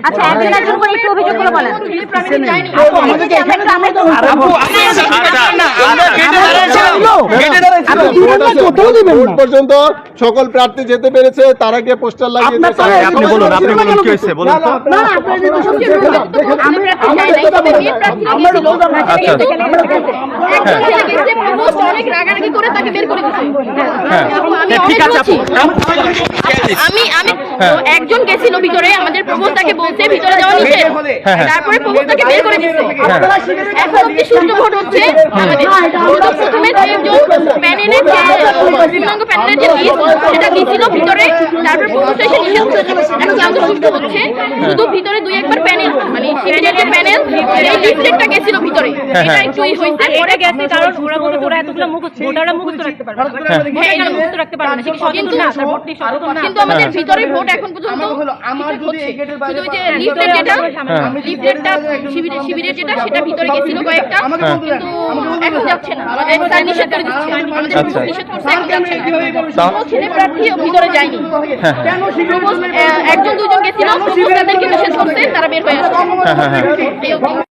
আচ্ছা একজন একজন করে একটু অভিযোগগুলো বলেন। পর্যন্ত সকল প্রার্থী যেতে পেরেছে, তার আগে পোস্টার লাগিয়ে আপনি বলুন কি হয়েছে বলুন তো। অনেক রাগারাগি করে তাকে বের করে দিচ্ছে। আমি একজন গেছিল ভিতরে, আমাদের প্রবোধ তাকে বলছে ভিতরে যাওয়া নিষেধ, তারপরে প্রবোধ তাকে বের করে দিচ্ছে। এখন অব্দি সুষ্ঠু ভোট হচ্ছে। প্রথমে প্যানেলের যে লিস্ট সেটা দিয়েছিল ভিতরে, তারপর প্রবোধ এসে নিষেধ করেছে। এখন আমাদের সুষ্ঠু হচ্ছে, শুধু ভিতরে দুই একবার প্যানেল মানে সিভিলের প্যানেল এই লিস্টেডটা গেছিল ভিতরে, এটা একটু হইছে পরে গেছে। কারণ ওরা বলে ওরা এতগুলো মুখস্থ ভোটাররা মুখস্থ রাখতে পারবে না, মুখস্থ রাখতে পারবে না, কিন্তু না তার ভোট কিন্তু আমাদের ভিতরে ভোট এখন পর্যন্ত আমার হচ্ছে শুধু ওই যে লিফলেটটা শিবিরের যেটা সেটা ভিতরে গেছিল কয়েকটা, কিন্তু এখন যাচ্ছে না। আমাদের স্যার নিষেধ করে দিচ্ছে, আমাদের নিষেধ করছে, এখন যাচ্ছে না। কোনো ছেলে প্রার্থী ভিতরে যায়নি। একজন দুজন গেছিল, তাদেরকে নিষেধ করছে, তারা বের হয়ে আসছে।